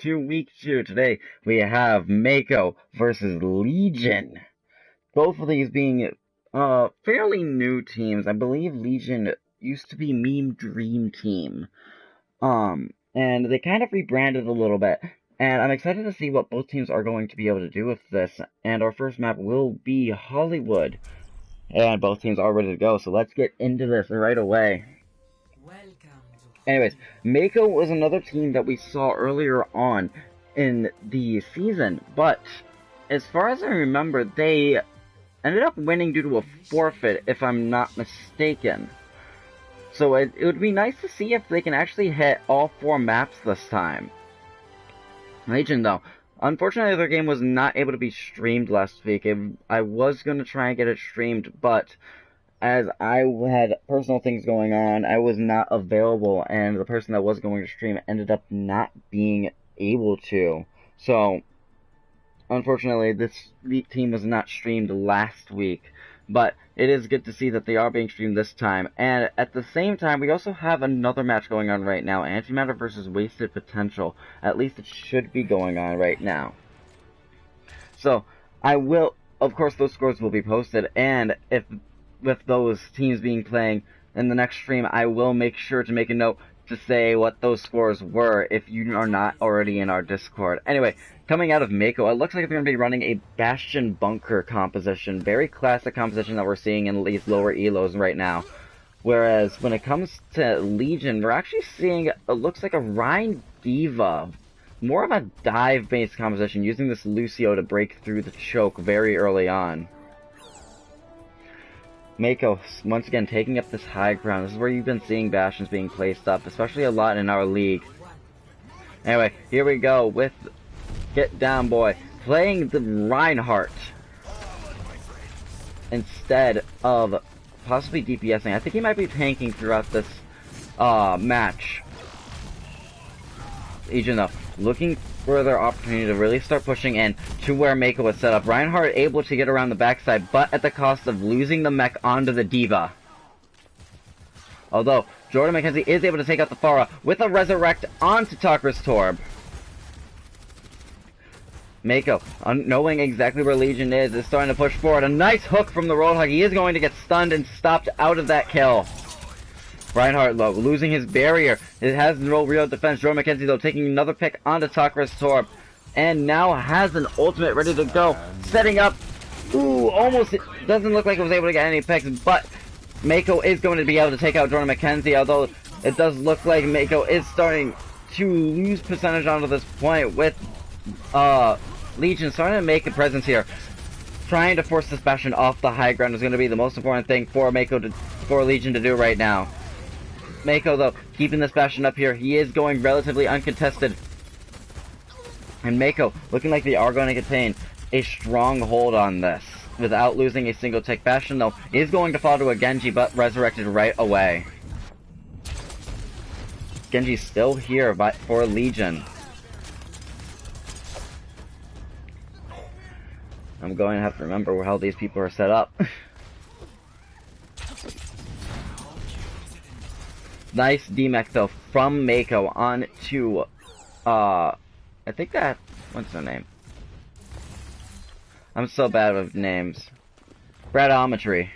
to week 2. Today we have Mako versus Legion. Both of these being fairly new teams. I believe Legion used to be Meme Dream Team. And they kind of rebranded a little bit. And I'm excited to see what both teams are going to be able to do with this. And our first map will be Hollywood. And both teams are ready to go, so let's get into this right away. Anyways, Mako was another team that we saw earlier on in the season, but as far as I remember, they ended up winning due to a forfeit, if I'm not mistaken. So it would be nice to see if they can actually hit all 4 maps this time. Legion, though, unfortunately their game was not able to be streamed last week. I was going to try and get it streamed, but as I had personal things going on, I was not available, and the person that was going to stream ended up not being able to. So, unfortunately, this team was not streamed last week, but it is good to see that they are being streamed this time. And at the same time, we also have another match going on right now, Antimatter versus Wasted Potential. At least it should be going on right now. So, of course, those scores will be posted, and with those teams being playing in the next stream, I will make sure to make a note to say what those scores were if you are not already in our Discord. Anyway, coming out of Mako, it looks like they're going to be running a Bastion Bunker composition. Very classic composition that we're seeing in these lower elos right now. Whereas, when it comes to Legion, we're actually seeing, it looks like a Rhine Diva. More of a dive-based composition, using this Lucio to break through the choke very early on. Mako, once again, taking up this high ground. This is where you've been seeing Bastions being placed up, especially a lot in our league. Anyway, here we go with Get Down Boy, playing the Reinhardt instead of possibly DPSing. I think he might be tanking throughout this match. Legion, though, looking for their opportunity to really start pushing in to where Mako was set up. Reinhardt able to get around the backside, but at the cost of losing the mech onto the Diva. Although, Jordan McKenzie is able to take out the Pharah with a Resurrect onto Talker's Torb. Mako, knowing exactly where Legion is starting to push forward. A nice hook from the Roadhog. He is going to get stunned and stopped out of that kill. Reinhardt, though, losing his barrier. It has no real defense. Jordan McKenzie, though, taking another pick onto Talker's Torb. And now has an ultimate ready to go. Setting up. Ooh, almost. It doesn't look like it was able to get any picks, but Mako is going to be able to take out Jordan McKenzie, although it does look like Mako is starting to lose percentage onto this point with Legion starting to make a presence here. Trying to force this Bastion off the high ground is going to be the most important thing for for Legion to do right now. Mako, though, keeping this Bastion up here. He is going relatively uncontested. And Mako, looking like they are going to contain a strong hold on this without losing a single tick. Bastion, though, is going to fall to a Genji, but resurrected right away. Genji's still here for Legion. I'm going to have to remember how these people are set up. Nice D-Mech, though, from Mako on to, I think that, what's her name? I'm so bad with names. Bradometry.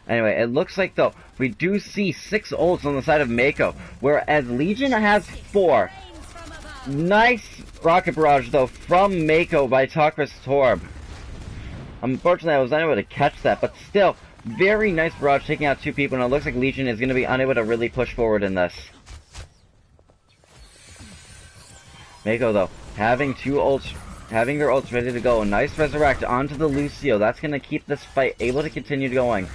Anyway, it looks like, though, we do see 6 ults on the side of Mako, whereas Legion has 4. Nice rocket barrage, though, from Mako by Talker's Torb. Unfortunately, I was unable to catch that, but still, very nice barrage taking out 2 people, and it looks like Legion is going to be unable to really push forward in this. Mako, though, having their ults ready to go. Nice resurrect onto the Lucio. That's going to keep this fight able to continue going.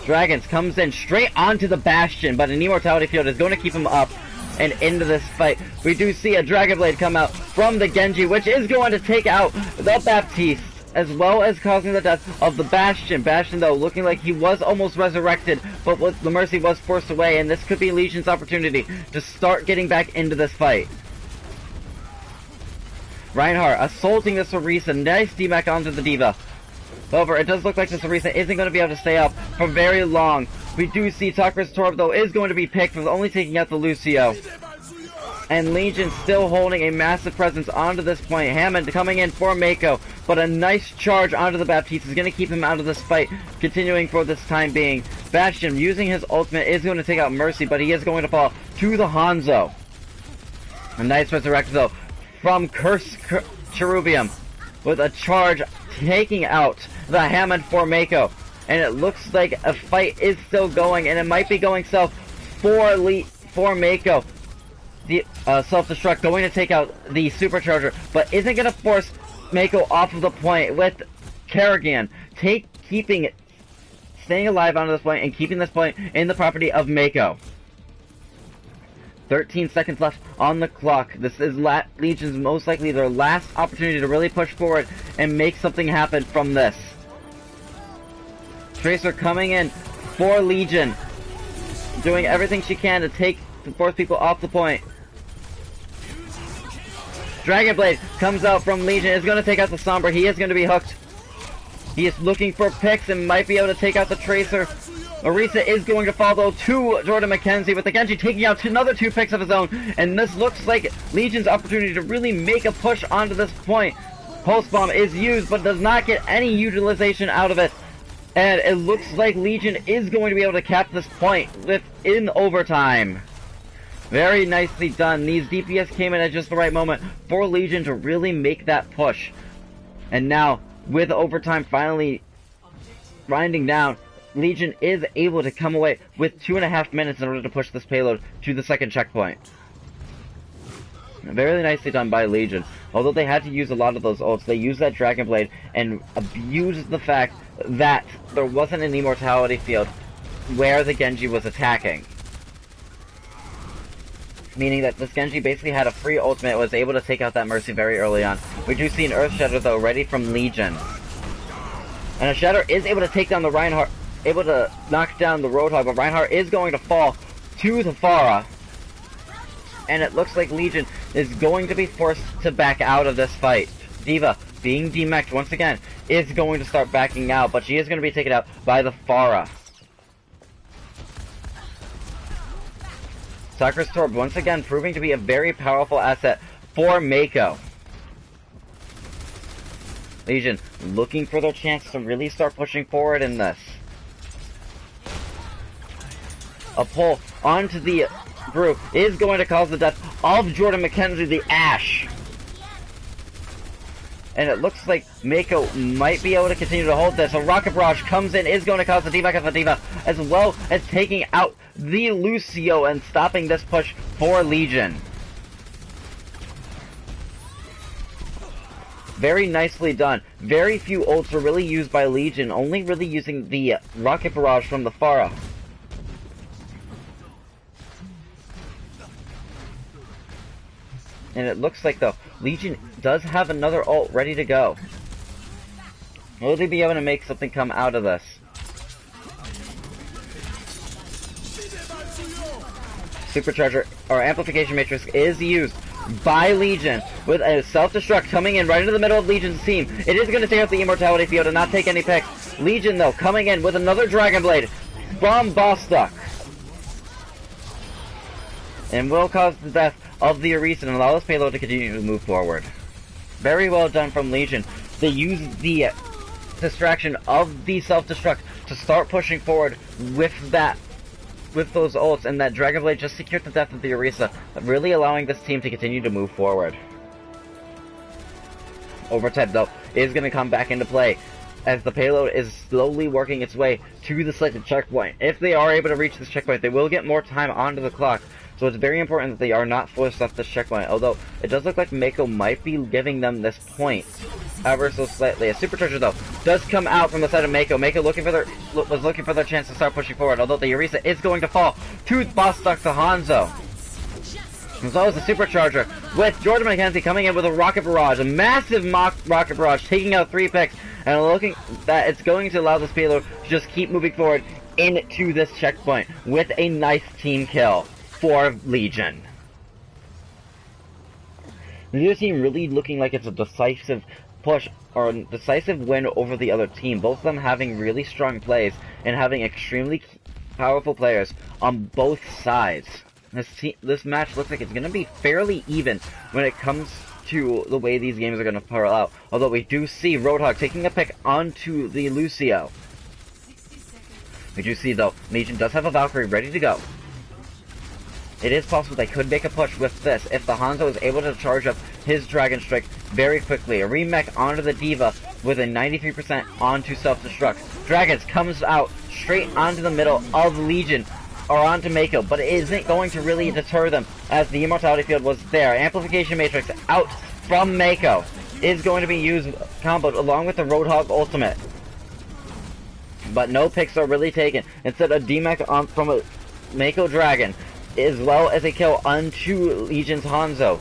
Dragons comes in straight onto the Bastion, but an Immortality Field is going to keep him up and into this fight. We do see a Dragon Blade come out from the Genji, which is going to take out the Baptiste, as well as causing the death of the Bastion. Bastion, though, looking like he was almost resurrected, but the Mercy was forced away, and this could be Legion's opportunity to start getting back into this fight. Reinhardt assaulting the Sarisa. Nice D-Mech onto the Diva. However, it does look like the Sarisa isn't going to be able to stay up for very long. We do see Tucker's Torb, though, is going to be picked with only taking out the Lucio. And Legion still holding a massive presence onto this point. Hammond coming in for Mako, but a nice charge onto the Baptiste is going to keep him out of this fight, continuing for this time being. Bastion, using his ultimate, is going to take out Mercy, but he is going to fall to the Hanzo. A nice resurrect, though, from Cherubium, with a charge taking out the Hammond for Mako. And it looks like a fight is still going, and it might be going south for Mako. The self-destruct going to take out the supercharger, but isn't going to force Mako off of the point, with Kerrigan staying alive onto this point and keeping this point in the property of Mako. 13 seconds left on the clock. This is Legion's most likely their last opportunity to really push forward and make something happen from this. Tracer coming in for Legion, doing everything she can to force people off the point. Dragon Blade comes out from Legion, is going to take out the Sombra. He is going to be hooked. He is looking for picks and might be able to take out the Tracer. Orisa is going to follow to Jordan McKenzie, with the Genji taking out another 2 picks of his own. And this looks like Legion's opportunity to really make a push onto this point. Pulse Bomb is used, but does not get any utilization out of it. And it looks like Legion is going to be able to cap this point within overtime. Very nicely done. These DPS came in at just the right moment for Legion to really make that push. And now, with overtime finally winding down, Legion is able to come away with 2.5 minutes in order to push this payload to the second checkpoint. Very nicely done by Legion. Although they had to use a lot of those ults, they used that Dragon Blade and abused the fact that there wasn't an immortality field where the Genji was attacking. Meaning that this Genji basically had a free ultimate, was able to take out that Mercy very early on. We do see an Earth Shatter, though, ready from Legion. And a Shatter is able to take down the Reinhardt, able to knock down the Roadhog, but Reinhardt is going to fall to the Pharah. And it looks like Legion is going to be forced to back out of this fight. D.Va, being demeched once again, is going to start backing out, but she is going to be taken out by the Pharah. Sakura's Torb once again proving to be a very powerful asset for Mako. Legion looking for their chance to really start pushing forward in this. A pull onto the group is going to cause the death of Jordan McKenzie, the Ash. And it looks like Mako might be able to continue to hold this. A Rocket Barrage comes in, is going to cause the deback of the D.Va, as well as taking out the Lucio and stopping this push for Legion. Very nicely done. Very few ults were really used by Legion, only really using the Rocket Barrage from the Pharah. And it looks like, though, Legion does have another ult ready to go. Will they be able to make something come out of this? Supercharger, or Amplification Matrix, is used by Legion, with a self-destruct coming in right into the middle of Legion's team. It is going to take out the Immortality Field and not take any picks. Legion, though, coming in with another Dragon Blade from Bostock. And will cause the death of the Orisa and allow this payload to continue to move forward. Very well done from Legion. They use the distraction of the self-destruct to start pushing forward with those ults, and that Dragon Blade just secured the death of the Orisa, really allowing this team to continue to move forward. Overtime, though, is going to come back into play as the payload is slowly working its way to the second checkpoint. If they are able to reach this checkpoint, they will get more time onto the clock. So it's very important that they are not forced off this checkpoint, although it does look like Mako might be giving them this point ever so slightly. A Supercharger, though, does come out from the side of Mako. Mako was looking for their chance to start pushing forward, although the Orisa is going to fall to Bostock to Hanzo. As well as the Supercharger, with Jordan McKenzie coming in with a Rocket Barrage, a massive Rocket Barrage, taking out 3 picks, and looking that it's going to allow this payload to just keep moving forward into this checkpoint with a nice team kill for Legion. The other team really looking like it's a decisive push or a decisive win over the other team. Both of them having really strong plays and having extremely powerful players on both sides. This match looks like it's going to be fairly even when it comes to the way these games are going to play out. Although we do see Roadhog taking a pick onto the Lucio. We do see, though, Legion does have a Valkyrie ready to go. It is possible they could make a push with this if the Hanzo is able to charge up his Dragon Strike very quickly. A remech onto the D.Va with a 93% onto self-destruct. Dragons comes out straight onto the middle of Legion, or onto Mako, but it isn't going to really deter them as the Immortality Field was there. Amplification Matrix out from Mako is going to be used comboed along with the Roadhog ultimate. But no picks are really taken. Instead, a D-Mech on from a Mako Dragon, as well as a kill onto Legion's Hanzo.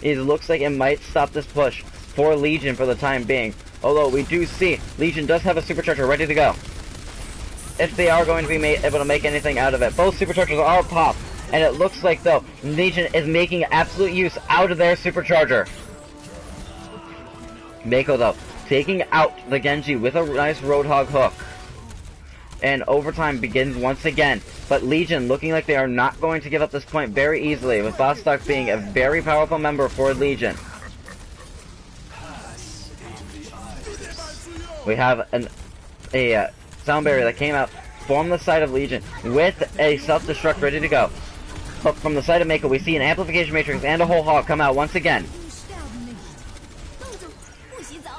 It looks like it might stop this push for Legion for the time being. Although we do see Legion does have a Supercharger ready to go, if they are going to be able to make anything out of it. Both Superchargers are popped, and it looks like, though, Legion is making absolute use out of their Supercharger. Mako, though, taking out the Genji with a nice Roadhog hook. And overtime begins once again, but Legion looking like they are not going to give up this point very easily, with Vostok being a very powerful member for Legion. We have a sound barrier that came out from the side of Legion with a self-destruct ready to go. But from the side of Mako, we see an Amplification Matrix and a whole hog come out once again.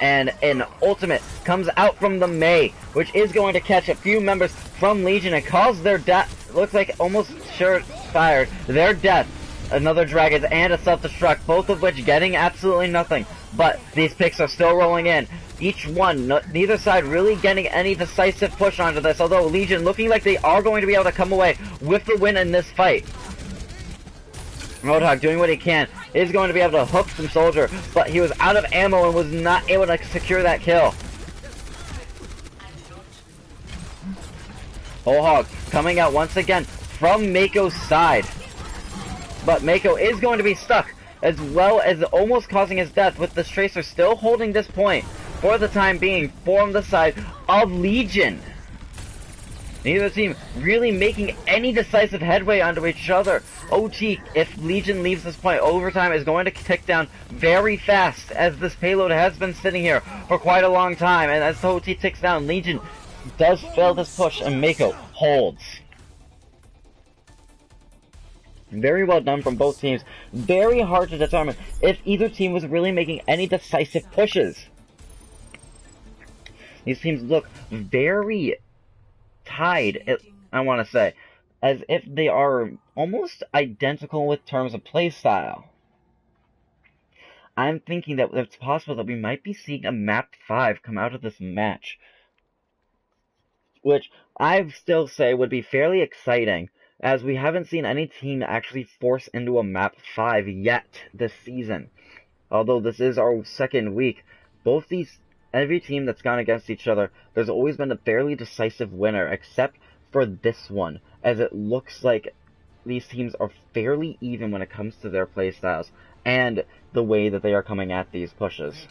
And an ultimate comes out from the Mei, which is going to catch a few members from Legion and cause their death. Looks like almost sure-fired their death. Another Dragons and a self-destruct, both of which getting absolutely nothing. But these picks are still rolling in. Each one, neither side really getting any decisive push onto this, although Legion looking like they are going to be able to come away with the win in this fight. Roadhog doing what he can, is going to be able to hook some soldier, but he was out of ammo and was not able to secure that kill. Whole hog coming out once again from Mako's side. But Mako is going to be stuck, as well as almost causing his death, with the Tracer still holding this point for the time being from the side of Legion. Neither team really making any decisive headway onto each other. OT, if Legion leaves this point, overtime is going to tick down very fast, as this payload has been sitting here for quite a long time. And as the OT ticks down, Legion does fail this push, and Mako holds. Very well done from both teams. Very hard to determine if either team was really making any decisive pushes. These teams look very tied, I want to say, as if they are almost identical with terms of playstyle. I'm thinking that it's possible that we might be seeing a map 5 come out of this match, which I still say would be fairly exciting, as we haven't seen any team actually force into a map 5 yet this season. Although this is our second week, every team that's gone against each other, there's always been a fairly decisive winner, except for this one, as it looks like these teams are fairly even when it comes to their playstyles and the way that they are coming at these pushes.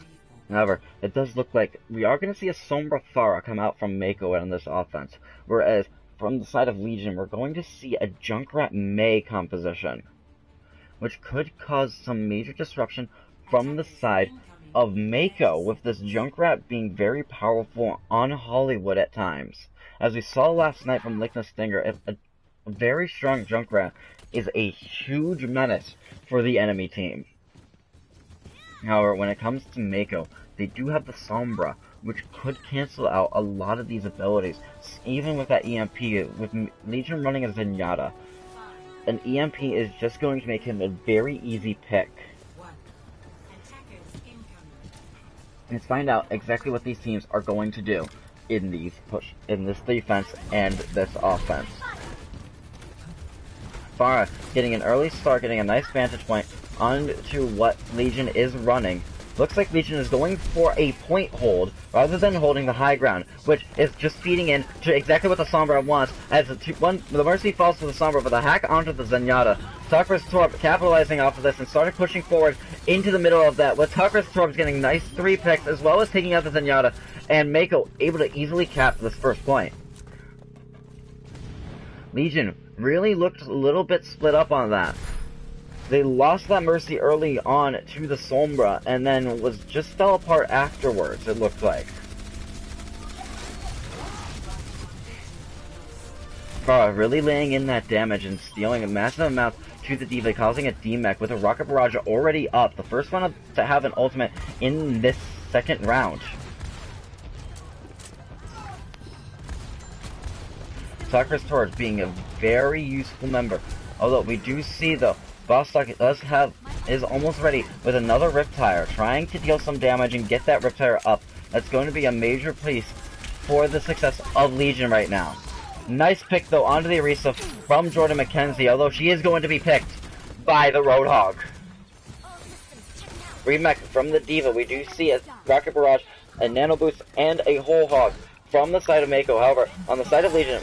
However, it does look like we are going to see a Sombra Thara come out from Mako on this offense, whereas from the side of Legion, we're going to see a Junkrat Mei composition, which could cause some major disruption from the side of Mako, with this Junkrat being very powerful on Hollywood at times. As we saw last night from Lickna Stinger, if a very strong Junkrat is a huge menace for the enemy team. However, when it comes to Mako, they do have the Sombra, which could cancel out a lot of these abilities, even with that EMP. With Legion running a Zenyatta, an EMP is just going to make him a very easy pick. Let's find out exactly what these teams are going to do in this defense and this offense. Pharah getting an early start, getting a nice vantage point onto what Legion is running. Looks like Legion is going for a point hold rather than holding the high ground, which is just feeding in to exactly what the Sombra wants, as the Mercy falls to the Sombra with a hack onto the Zenyatta. Tucker's Torp capitalizing off of this and started pushing forward into the middle of that, with Tucker's Torp getting nice 3 picks as well as taking out the Zenyatta, and Mako able to easily cap this first point. Legion really looked a little bit split up on that. They lost that Mercy early on to the Sombra, and then just fell apart afterwards, it looked like. Pharah really laying in that damage and stealing a massive amount to the D.Va, causing a D-Mech with a Rocket Barrage already up. The first one to have an ultimate in this second round. Sakura's Torch being a very useful member. Although we do see though, Bostock is almost ready with another Riptire, trying to deal some damage and get that Riptire up. That's going to be a major piece for the success of Legion right now. Nice pick though onto the Orisa from Jordan McKenzie, although she is going to be picked by the Roadhog. Remech from the D.Va, we do see a Rocket Barrage, a Nano Boost, and a Whole Hog from the side of Mako. However, on the side of Legion,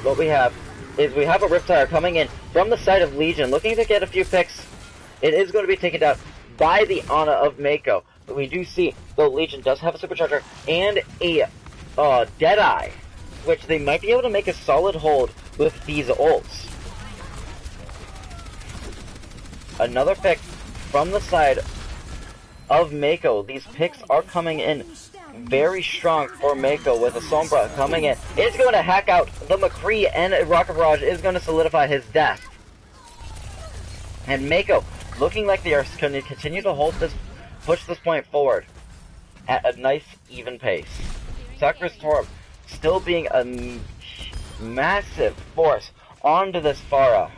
what we have a Riptire coming in from the side of Legion, looking to get a few picks. It is going to be taken down by the Ana of Mako. But we do see, though Legion does have a Supercharger and a Deadeye, which they might be able to make a solid hold with these ults. Another pick from the side of Mako. These picks are coming in very strong for Mako with a Sombra coming in. It's going to hack out the McCree, and a Rocket Barrage is going to solidify his death. And Mako looking like they are going to continue to push this point forward at a nice even pace. Sakura's Torb still being a massive force onto this Pharah,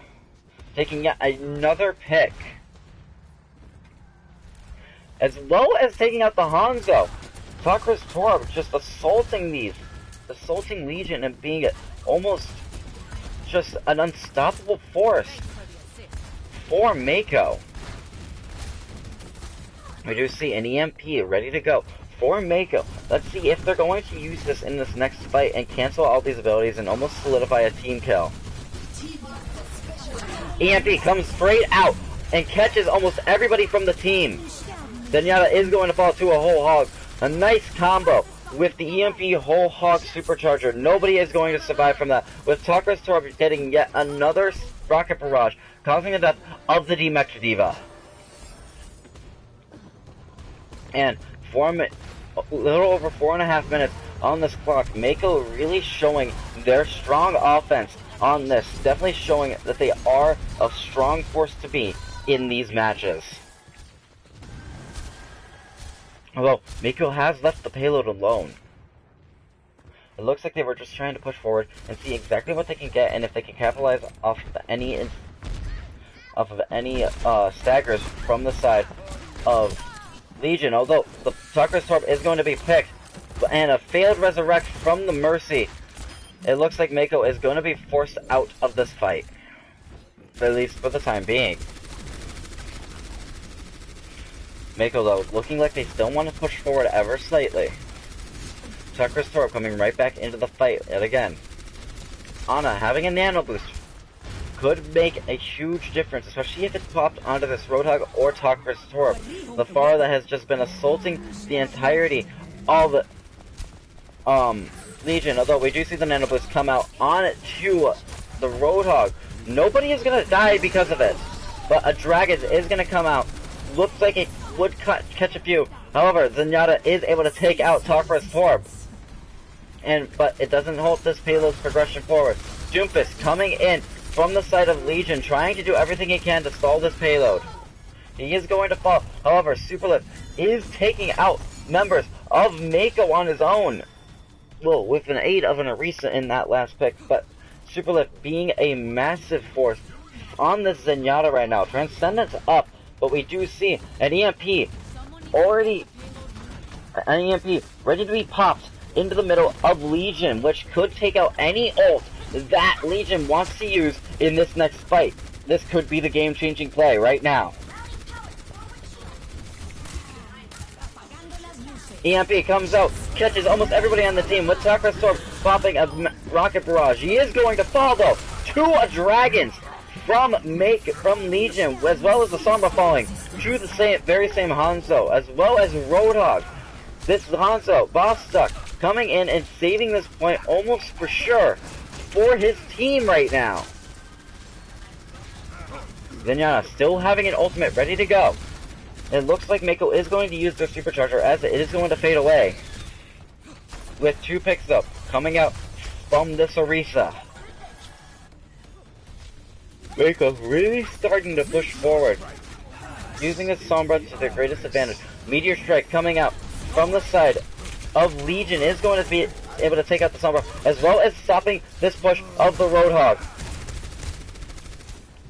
taking yet another pick, as well as taking out the Hanzo. Sakura's Torb just assaulting Legion and being almost just an unstoppable force for Mako. We do see an EMP ready to go for Mako. Let's see if they're going to use this in this next fight and cancel all these abilities and almost solidify a team kill. EMP comes straight out and catches almost everybody from the team. Zenyatta is going to fall to a Whole Hog. A nice combo with the EMP Whole Hog Supercharger. Nobody is going to survive from that, with Sakura's Torb getting yet another Rocket Barrage, causing the death of the D-Mech D.Va. And a little over 4.5 minutes on this clock, Mako really showing their strong offense on this. Definitely showing that they are a strong force to be in these matches. Although, Mako has left the payload alone. It looks like they were just trying to push forward and see exactly what they can get, and if they can capitalize off of any staggers from the side of Legion. Although, the Sakura's Torb is going to be picked, and a failed resurrect from the Mercy. It looks like Mako is going to be forced out of this fight, at least for the time being. Mako, though, looking like they still want to push forward ever slightly. Sakura's Torb coming right back into the fight yet again. Ana having a Nano Boost could make a huge difference, especially if it's popped onto this Roadhog or Sakura's Torb. The Pharah that has just been assaulting the entirety of Legion, although we do see the Nano Boost come out on to the Roadhog. Nobody is going to die because of it, but a Dragon is going to come out. Looks like it would catch a few. However, Zenyatta is able to take out Sakura's Torb. But it doesn't halt this payload's progression forward. Doomfist coming in from the side of Legion, trying to do everything he can to stall this payload. He is going to fall. However, Superlift is taking out members of Mako on his own. Well, with an aid of an Orisa in that last pick, but Superlift being a massive force on this Zenyatta right now. Transcendence up. But we do see an EMP ready to be popped into the middle of Legion, which could take out any ult that Legion wants to use in this next fight. This could be the game-changing play right now. EMP comes out, catches almost everybody on the team, with Sakura's Torb popping a Rocket Barrage. He is going to fall, though, to a Dragons from Legion, as well as the Sombra falling to the very same Hanzo, as well as Roadhog. This Hanzo, Bostock, coming in and saving this point almost for sure for his team right now. Zenyatta still having an ultimate ready to go. It looks like Mako is going to use their supercharger as it is going to fade away. With 2 picks up coming out from this Orisa. Mako really starting to push forward. Using his Sombra to their greatest advantage. Meteor Strike coming out from the side of Legion is going to be able to take out the Sombra, as well as stopping this push of the Roadhog.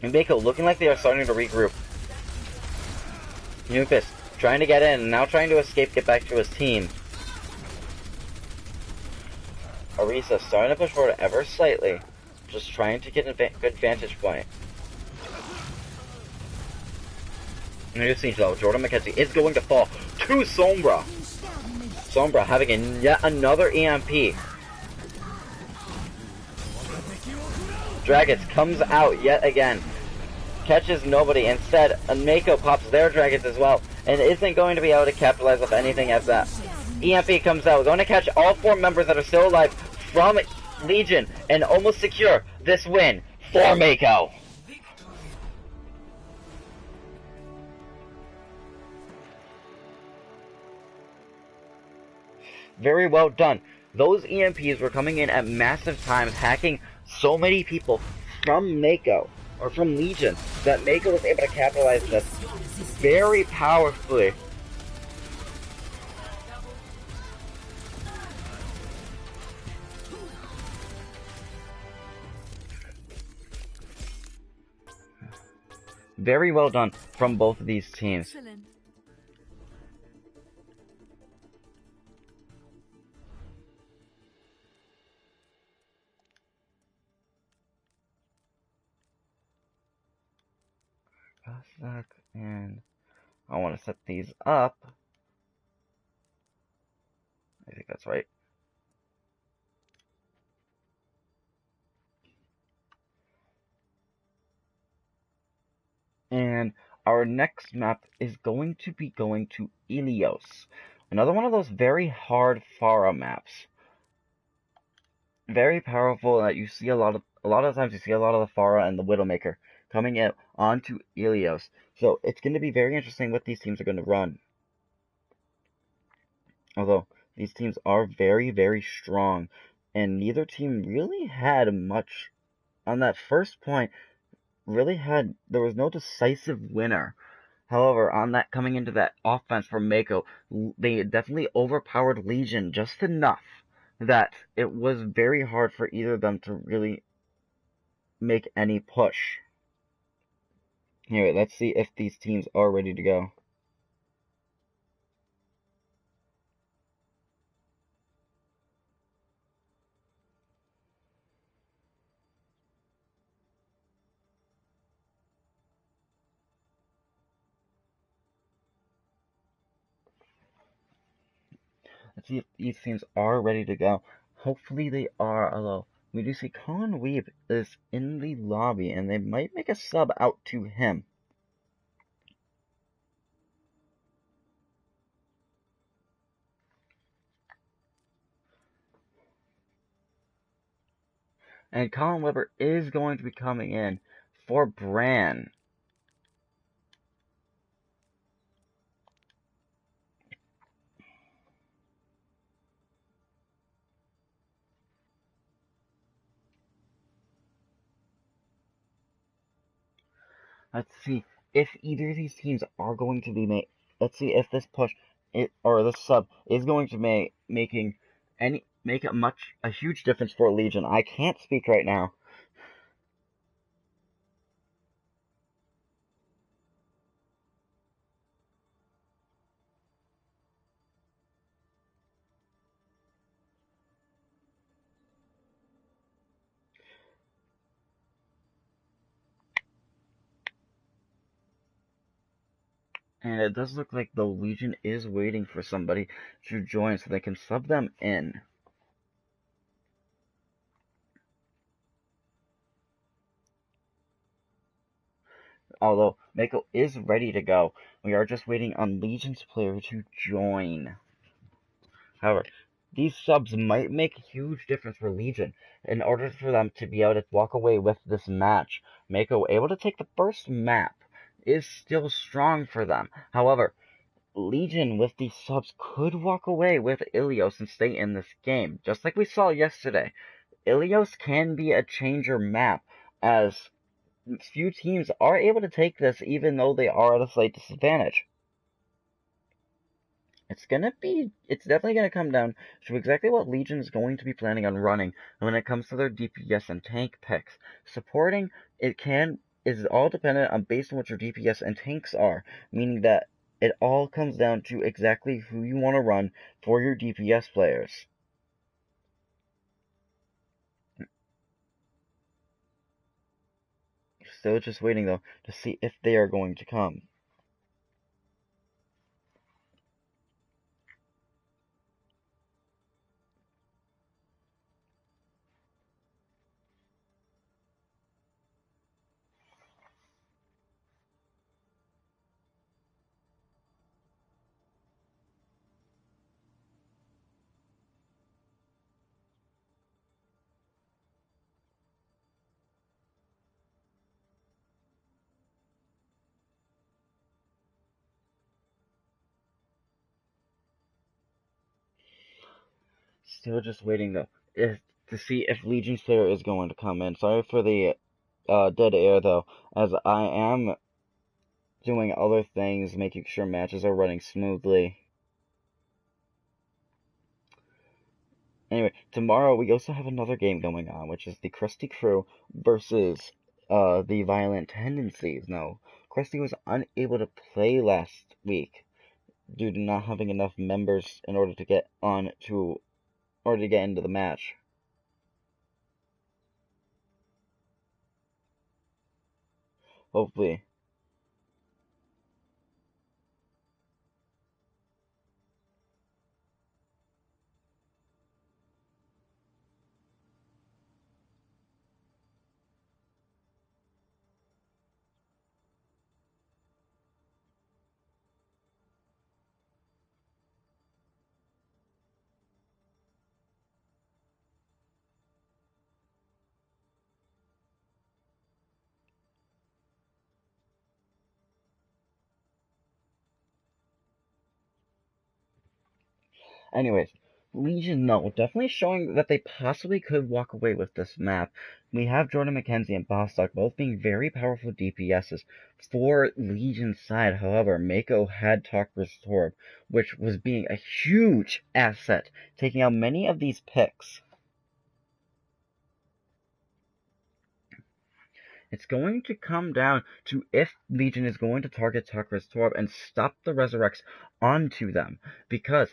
And Mako looking like they are starting to regroup. Nupus trying to get in, and now trying to escape, get back to his team. Orisa starting to push forward ever slightly, just trying to get a good vantage point. And you see though, Jordan McKenzie is going to fall to Sombra. Sombra having yet another EMP. Dragons comes out yet again. Catches nobody. Instead, Mako pops their dragons as well, and isn't going to be able to capitalize off anything as that EMP comes out. We're going to catch all 4 members that are still alive from Legion and almost secure this win for Mako. Very well done. Those EMPs were coming in at massive times, hacking so many people from Mako, or from Legion, that Mako was able to capitalize this very powerfully. Very well done from both of these teams. Excellent. And I want to set these up. I think that's right. And our next map is going to be going to Ilios. Another one of those very hard Pharah maps. Very powerful that you see a lot of times you see a lot of the Pharah and the Widowmaker coming in onto Ilios. So it's going to be very interesting what these teams are going to run. Although these teams are very, very strong, and neither team really had much on that first point. There was no decisive winner. However, on that coming into that offense from Mako, they definitely overpowered Legion just enough that it was very hard for either of them to really make any push. Anyway, let's see if these teams are ready to go. Let's see if these teams are ready to go. Hopefully they are, although we do see Colin Weeb is in the lobby, and they might make a sub out to him. And Colin Weber is going to be coming in for Bran. Let's see if either of these teams are going to be made. Let's see if this push or this sub is going to make a huge difference for Legion. I can't speak right now. And it does look like the Legion is waiting for somebody to join so they can sub them in. Although Mako is ready to go, we are just waiting on Legion's player to join. However, these subs might make a huge difference for Legion in order for them to be able to walk away with this match. Mako able to take the first map is still strong for them. However, Legion with these subs could walk away with Ilios and stay in this game. Just like we saw yesterday, Ilios can be a changer map, as few teams are able to take this even though they are at a slight disadvantage. It's definitely gonna come down to exactly what Legion is going to be planning on running when it comes to their DPS and tank picks. Supporting is all dependent on based on what your DPS and tanks are, meaning that it all comes down to exactly who you want to run for your DPS players. Still just waiting though to see if they are going to come. Still just waiting though to see if Legion Slayer is going to come in. Sorry for the dead air though, as I am doing other things, making sure matches are running smoothly. Anyway, tomorrow we also have another game going on, which is the Krusty Crew versus the Violent Tendencies. Now, Krusty was unable to play last week due to not having enough members in order to get into the match. Hopefully. Anyways, Legion, no, definitely showing that they possibly could walk away with this map. We have Jordan McKenzie and Bostock both being very powerful DPSs for Legion's side. However, Mako had Talk Restored, which was being a huge asset, taking out many of these picks. It's going to come down to if Legion is going to target Tucker's Torb and stop the Resurrects onto them. Because,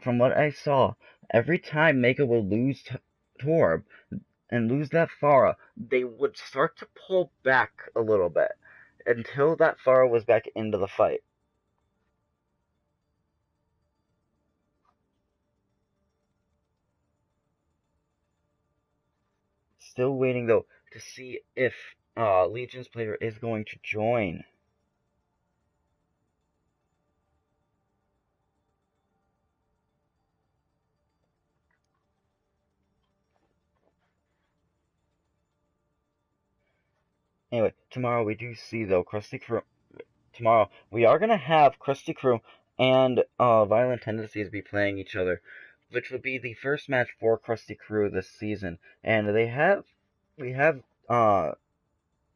from what I saw, every time Mako will lose Torb and lose that Pharah, they would start to pull back a little bit until that Pharah was back into the fight. Still waiting, though, to see if Legion's player is going to join. Anyway, tomorrow we do see, though, Krusty Crew. Tomorrow we are gonna have Krusty Crew and Violent Tendencies be playing each other, which will be the first match for Krusty Crew this season. And we have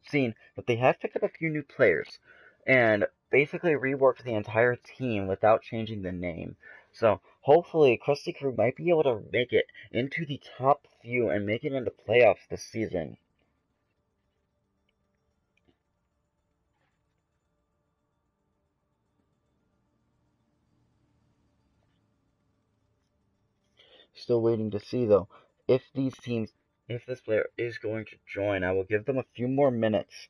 seen that they have picked up a few new players and basically reworked the entire team without changing the name. So hopefully Krusty Crew might be able to make it into the top few and make it into playoffs this season. Still waiting to see though if this player is going to join. I will give them a few more minutes,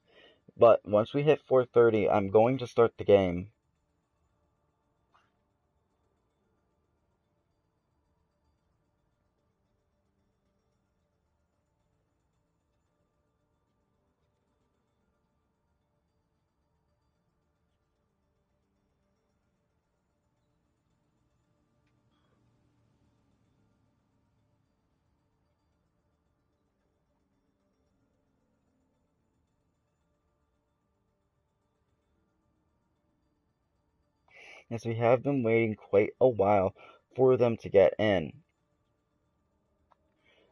but once we hit 4:30, I'm going to start the game. as we have been waiting quite a while for them to get in.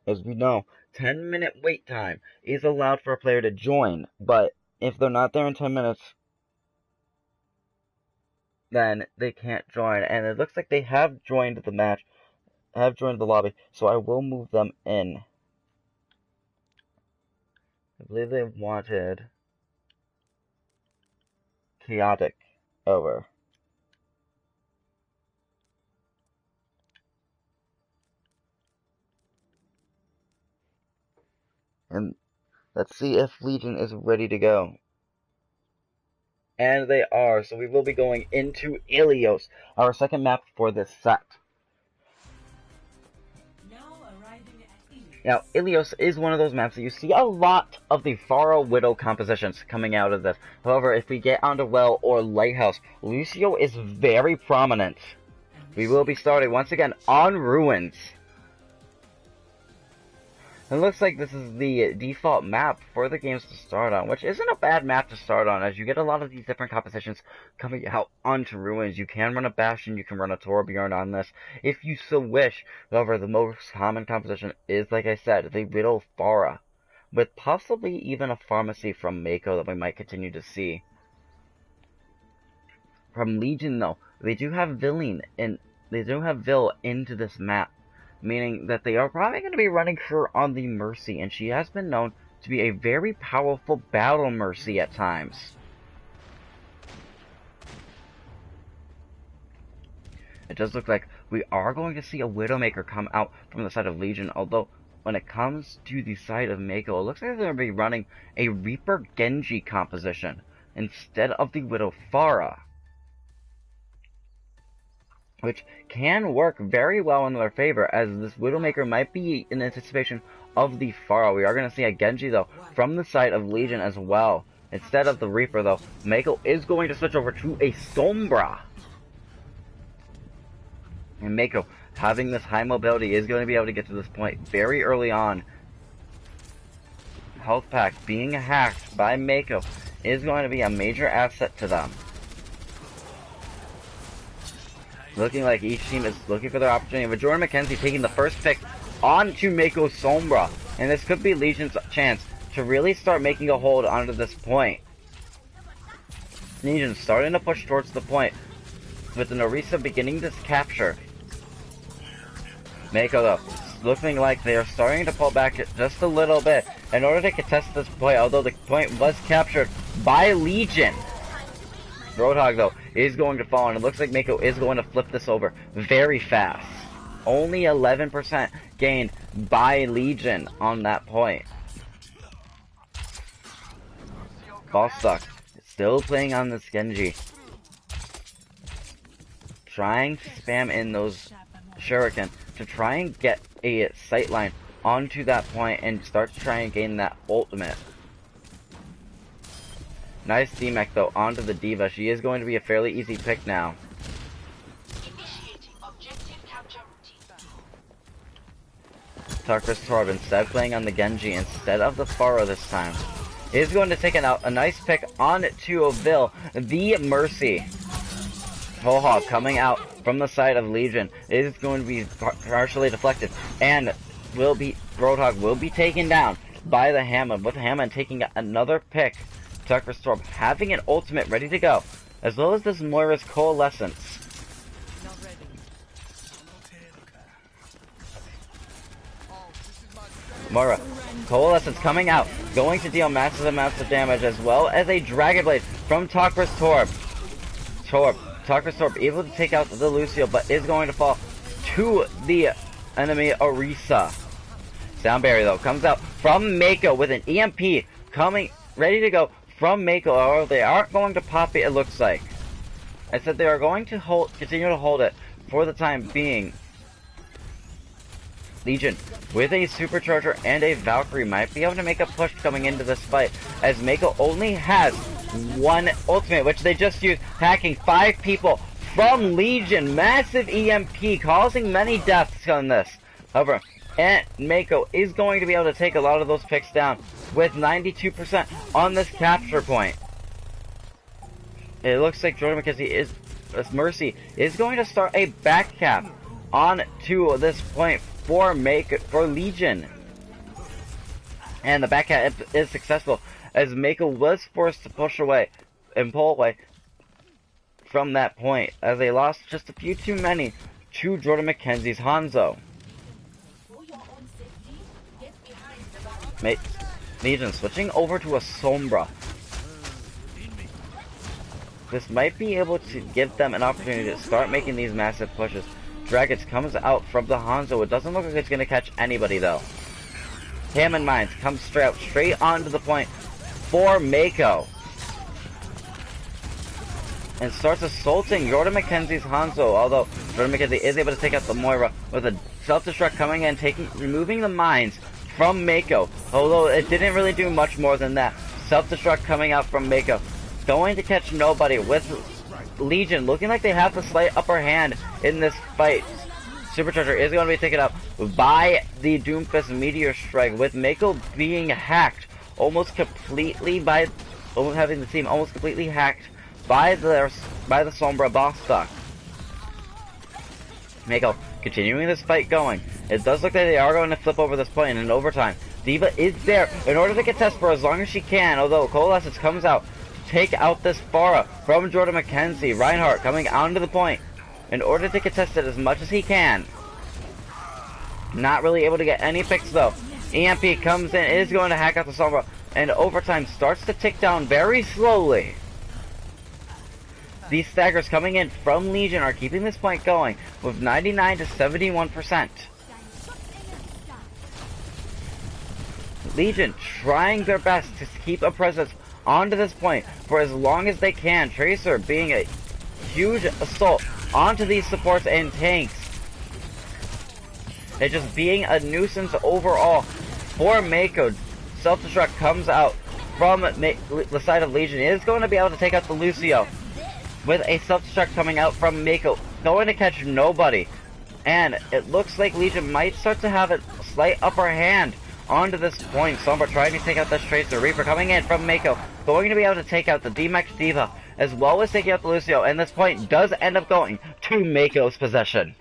As we know, 10-minute wait time is allowed for a player to join, but if they're not there in 10 minutes, then they can't join. And it looks like they have joined the match, have joined the lobby, so I will move them in. I believe they wanted chaotic over. And let's see if Legion is ready to go. And they are, so we will be going into Ilios, our second map for this set. Now, Ilios is one of those maps that you see a lot of the Pharah Widow compositions coming out of this. However, if we get onto Well or Lighthouse, Lucio is very prominent. We will be starting once again on Ruins. It looks like this is the default map for the games to start on, which isn't a bad map to start on, as you get a lot of these different compositions coming out onto Ruins. You can run a Bastion, you can run a Torbjorn on this, if you so wish. However, the most common composition is, like I said, the Widow Pharah, with possibly even a Pharmacy from Mako that we might continue to see. From Legion, though, they do have Vil into this map, meaning that they are probably going to be running her on the Mercy, and she has been known to be a very powerful battle Mercy at times. It does look like we are going to see a Widowmaker come out from the side of Legion, although when it comes to the side of Mako, it looks like they're going to be running a Reaper Genji composition instead of the Widow Pharah, which can work very well in their favor, as this Widowmaker might be in anticipation of the Pharah. We are going to see a Genji, though, from the side of Legion as well. Instead of the Reaper, though, Mako is going to switch over to a Sombra. And Mako, having this high mobility, is going to be able to get to this point very early on. Health pack being hacked by Mako is going to be a major asset to them. Looking like each team is looking for their opportunity, with Jordan McKenzie taking the first pick onto Mako Sombra. And this could be Legion's chance to really start making a hold onto this point. Legion starting to push towards the point, with the Orisa beginning this capture. Mako, though, looking like they are starting to pull back just a little bit in order to contest this point, although the point was captured by Legion. Roadhog, though, is going to fall, and it looks like Mako is going to flip this over very fast. Only 11% gained by Legion on that point. Ballstuck still playing on this Genji, trying to spam in those Shuriken to try and get a sightline onto that point and start to try and gain that ultimate. Nice D-Mech, though, onto the Diva. She is going to be a fairly easy pick now. Tarkus Torb, instead playing on the Genji instead of the Pharah this time, is going to take a nice pick onto a Vil, the Mercy. Roadhog coming out from the side of Legion is going to be partially deflected, and Roadhog will be taken down by the Hammond, with Hammond taking another pick. Tucker Storm having an ultimate ready to go, as well as this Moira's Coalescence. Moira, Coalescence coming out, going to deal massive amounts of damage, as well as a Dragon Blade from Talkrus Torb. Talkrus Torb able to take out the Lucio, but is going to fall to the enemy Orisa. Sound Barrier, though, comes out from Mako with an EMP coming ready to go from Mako. However, they aren't going to pop it looks like. I said they are going to continue to hold it for the time being. Legion, with a Supercharger and a Valkyrie, might be able to make a push coming into this fight, as Mako only has one ultimate, which they just used, hacking 5 people from Legion. Massive EMP, causing many deaths on this. However, and Mako is going to be able to take a lot of those picks down with 92% on this capture point. It looks like Jordan McKenzie is as Mercy is going to start a back cap on to this point for Legion. And the back cap is successful, as Mako was forced to push away and pull away from that point, as they lost just a few too many to Jordan McKenzie's Hanzo. Legion switching over to a Sombra. This might be able to give them an opportunity to start making these massive pushes. Dragons comes out from the Hanzo. It doesn't look like it's going to catch anybody though. Hammond Mines comes straight onto the point for Mako. And starts assaulting Jordan McKenzie's Hanzo, although Jordan McKenzie is able to take out the Moira with a self-destruct coming in, removing the mines from Mako, although it didn't really do much more than that. Self-destruct coming out from Mako, going to catch nobody, with Legion looking like they have the slight upper hand in this fight. Supercharger is going to be taken up by the Doomfist Meteor Strike, with Mako being hacked almost completely by, having the team almost completely hacked by the Sombra boss stock. Mako continuing this fight going. It does look like they are going to flip over this point in overtime. D.Va is there in order to contest for as long as she can, although Coalescence comes out to take out this Pharah from Jordan McKenzie. Reinhardt coming onto the point in order to contest it as much as he can. Not really able to get any picks though. EMP comes in, is going to hack out the Sombra, and overtime starts to tick down very slowly. These staggers coming in from Legion are keeping this point going with 99 to 71%. Legion trying their best to keep a presence onto this point for as long as they can. Tracer being a huge assault onto these supports and tanks. It just being a nuisance overall for Mako. Self-destruct comes out from the side of Legion. It is going to be able to take out the Lucio, with a self-destruct coming out from Mako, going to catch nobody. And it looks like Legion might start to have a slight upper hand onto this point. Sombra trying to take out this Tracer. Reaper coming in from Mako, going to be able to take out the D-Max D.Va, as well as taking out the Lucio, and this point does end up going to Mako's possession.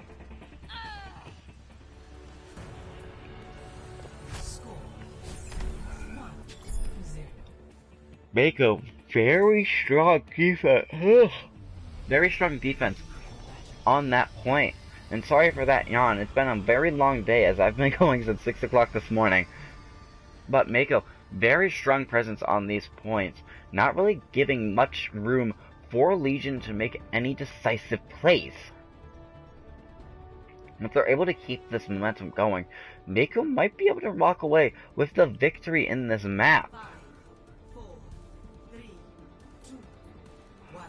Mako, very strong defense. Very strong defense on that point. And sorry for that yawn. It's been a very long day, as I've been going since 6 o'clock this morning. But Mako, very strong presence on these points. Not really giving much room for Legion to make any decisive plays. And if they're able to keep this momentum going, Mako might be able to walk away with the victory in this map.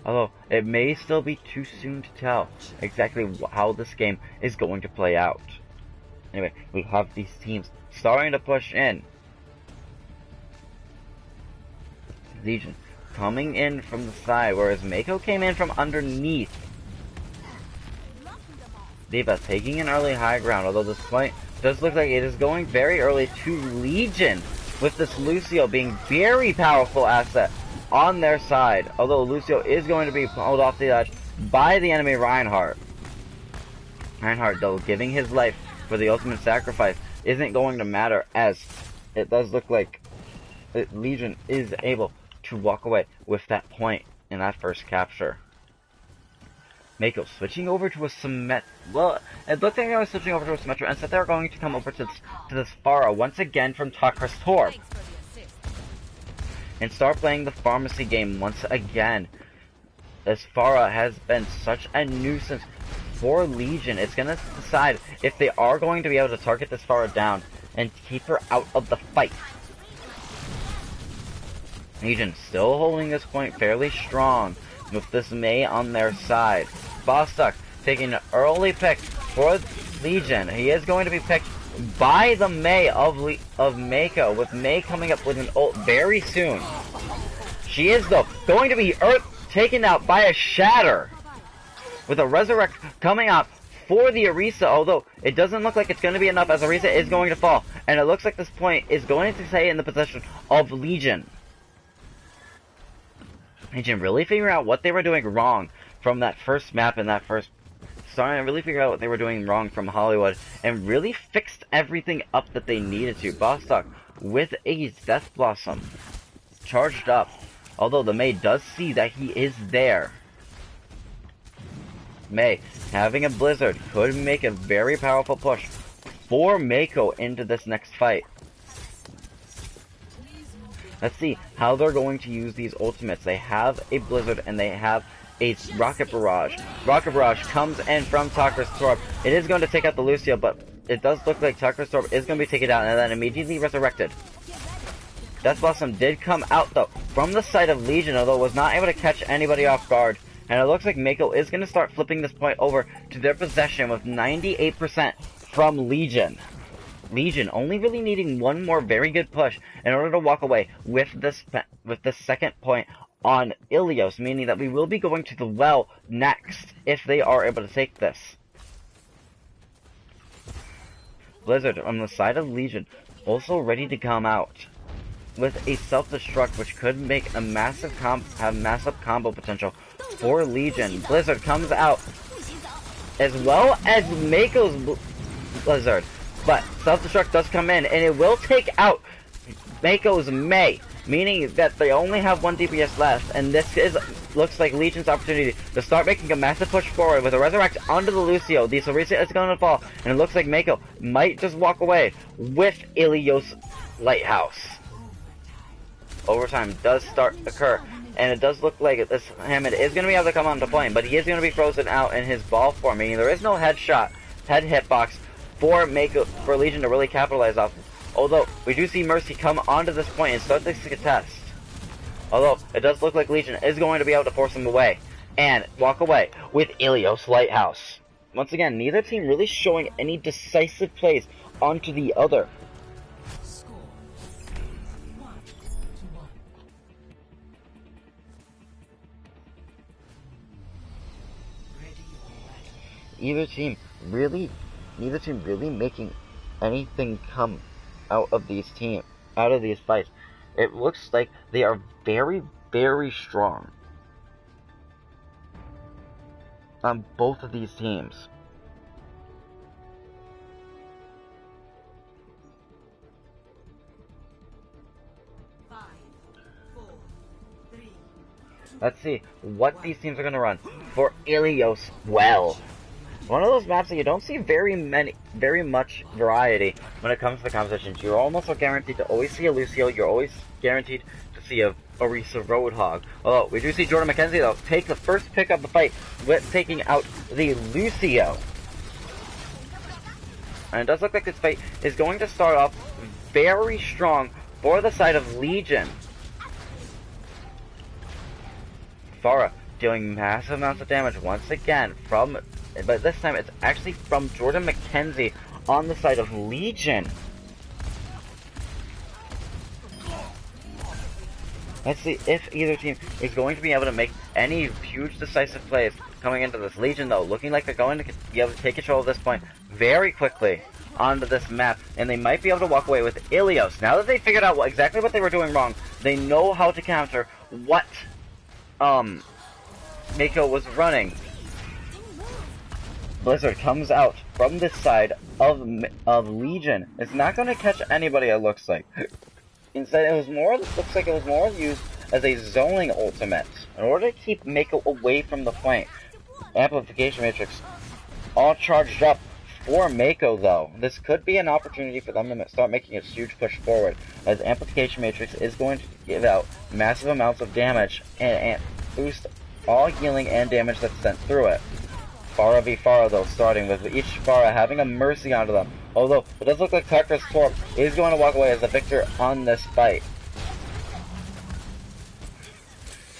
Although, it may still be too soon to tell exactly how this game is going to play out. Anyway, we have these teams starting to push in. Legion coming in from the side, whereas Mako came in from underneath. D.Va taking an early high ground, although this point does look like it is going very early to Legion, with this Lucio being very powerful asset on their side, although Lucio is going to be pulled off the edge by the enemy Reinhardt. Reinhardt, though, giving his life for the ultimate sacrifice isn't going to matter, as it does look like Legion is able to walk away with that point in that first capture. Mako switching over to a Symmetra. Well, it looked like I was switching over to a Symmetra, and said they were going to come over to this Pharah once again from Tucker's Torb, and start playing the pharmacy game once again. This Pharah has been such a nuisance for Legion. It's going to decide if they are going to be able to target this Pharah down and keep her out of the fight. Legion still holding this point fairly strong with this Mei on their side. Bostock taking an early pick for Legion. He is going to be picked by the Mei of Mako, with Mei coming up with an ult very soon. She is, though, going to be taken out by a Shatter, with a Resurrect coming out for the Orisa, although it doesn't look like it's going to be enough, as Orisa is going to fall, and it looks like this point is going to stay in the possession of Legion. Legion really figuring out what they were doing wrong from that first map and that first... Starting to really figure out what they were doing wrong from Hollywood and really fixed everything up that they needed to. Bostock with a Death Blossom charged up. Although the Mei does see that he is there. Mei having a Blizzard could make a very powerful push for Mako into this next fight. Let's see how they're going to use these ultimates. They have a Blizzard and they have a Rocket Barrage. Rocket Barrage comes in from Tucker's Torp. It is going to take out the Lucio, but it does look like Tucker's Torp is going to be taken out and then immediately resurrected. Death Blossom did come out though from the side of Legion, although was not able to catch anybody off guard. And it looks like Mako is going to start flipping this point over to their possession with 98% from Legion. Legion only really needing one more very good push in order to walk away with this second point on Ilios, meaning that we will be going to the well next if they are able to take this. Blizzard on the side of Legion also ready to come out with a self-destruct, which could make a massive combo potential for Legion. Blizzard comes out as well as Mako's Blizzard, but self-destruct does come in and it will take out Mako's Mei, meaning that they only have one DPS left, and this looks like Legion's opportunity to start making a massive push forward with a Resurrect onto the Lucio. The Sorisa is going to fall, and it looks like Mako might just walk away with Ilios Lighthouse. Overtime does start occur, and it does look like this Hammond is going to be able to come onto plane, but he is going to be frozen out in his ball form, meaning there is no head hitbox for Legion to really capitalize off. Although, we do see Mercy come onto this point and start this contest. Although, it does look like Legion is going to be able to force him away and walk away with Ilios Lighthouse. Once again, neither team really showing any decisive plays onto the other. Neither team really making anything come out of these fights. It looks like they are very, very strong on both of these teams. Let's see what these teams are going to run for Ilios Well. One of those maps that you don't see very much variety when it comes to the competitions. You're almost guaranteed to always see a Lucio. You're always guaranteed to see a Orisa Roadhog. Although, we do see Jordan McKenzie, though, take the first pick of the fight with taking out the Lucio. And it does look like this fight is going to start off very strong for the side of Legion. Pharah dealing massive amounts of damage once again from... But this time it's actually from Jordan McKenzie on the side of Legion. Let's see if either team is going to be able to make any huge decisive plays coming into this. Legion, though, looking like they're going to be able to take control of this point very quickly onto this map. And they might be able to walk away with Ilios. Now that they figured out exactly what they were doing wrong, they know how to counter what Mako was running. Blizzard comes out from this side of Legion. It's not going to catch anybody, it looks like. Instead, looks like it was more used as a zoning ultimate in order to keep Mako away from the flank. Amplification Matrix all charged up for Mako, though. This could be an opportunity for them to start making a huge push forward, as Amplification Matrix is going to give out massive amounts of damage and boost all healing and damage that's sent through it. Pharah v Pharah, though, starting with each Pharah having a Mercy onto them. Although, it does look like Tucker's Torp is going to walk away as the victor on this fight.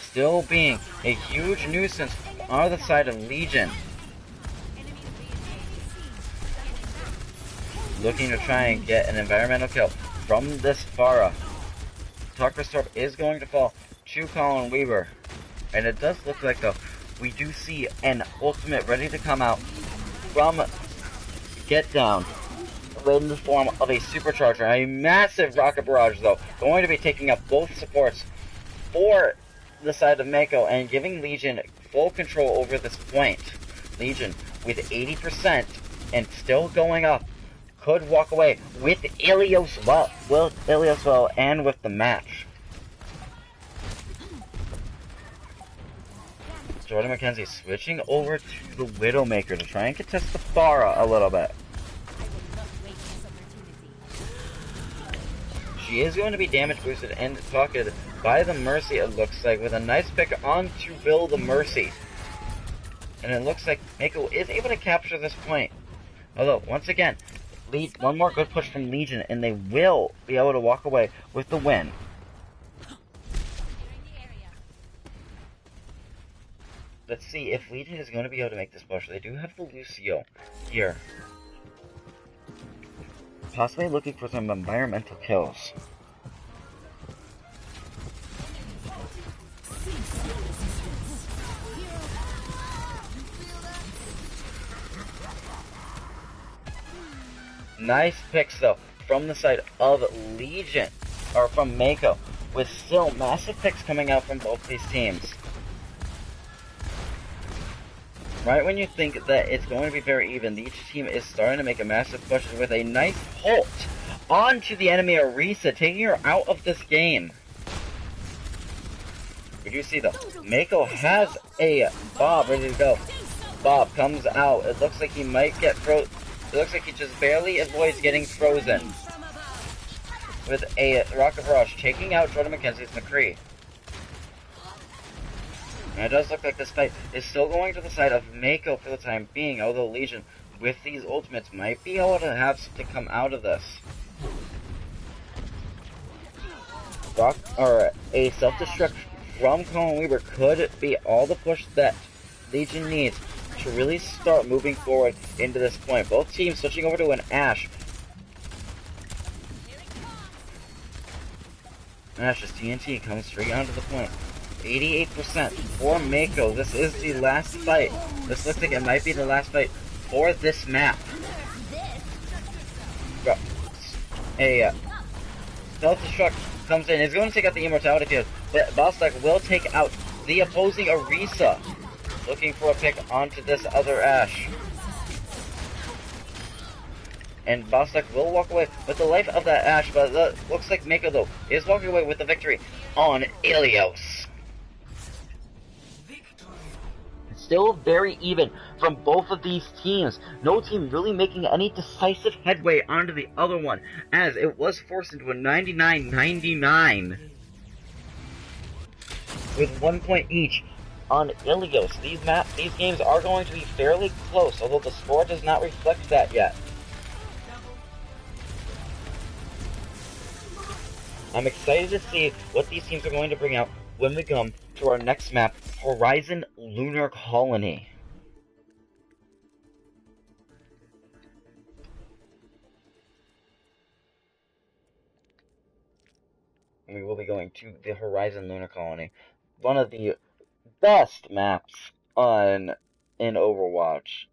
Still being a huge nuisance on the side of Legion. Looking to try and get an environmental kill from this Pharah. Tucker's Torp is going to fall to Colin Weaver. And it does look like, though, we do see an ultimate ready to come out from Get Down in the form of a supercharger. A massive rocket barrage, though, going to be taking up both supports for the side of Mako and giving Legion full control over this point. Legion with 80% and still going up could walk away with Ilios well, and with the match. Jordan McKenzie switching over to the Widowmaker to try and contest the Pharah a little bit. She is going to be damage boosted and pocketed by the Mercy, it looks like, with a nice pick onto Bill the Mercy. And it looks like Mako is able to capture this point. Although, once again, one more good push from Legion, and they will be able to walk away with the win. Let's see if Legion is going to be able to make this push. They do have the Lucio here. Possibly looking for some environmental kills. Nice picks, though, from the side of Legion, or from Mako, with still massive picks coming out from both these teams. Right when you think that it's going to be very even, each team is starting to make a massive push with a nice ult onto the enemy Orisa, taking her out of this game. We do see, though, Mako has a Bob ready to go. Bob comes out. It looks like he might get frozen. It looks like he just barely avoids getting frozen. With a Rocket Rush, taking out Jordan McKenzie's McCree. And it does look like this fight is still going to the side of Mako for the time being, although Legion, with these ultimates, might be able to have something come out of this. A self-destruct from Colin Weaver could be all the push that Legion needs to really start moving forward into this point. Both teams switching over to an Ashe. Ashe's TNT comes straight onto the point. 88% for Mako. This is the last fight. This looks like it might be the last fight for this map. A self-destruct comes in. He's going to take out the Immortality field, but Bostak will take out the opposing Orisa. Looking for a pick onto this other Ashe. And Bostak will walk away with the life of that Ashe, but looks like Mako, though, is walking away with the victory on Ilios. Still very even from both of these teams. No team really making any decisive headway onto the other one, as it was forced into a 99-99 with 1 point each on Ilios. These games are going to be fairly close, although the score does not reflect that yet. I'm excited to see what these teams are going to bring out when we come to our next map, Horizon Lunar Colony. We will be going to the Horizon Lunar Colony, one of the best maps in Overwatch.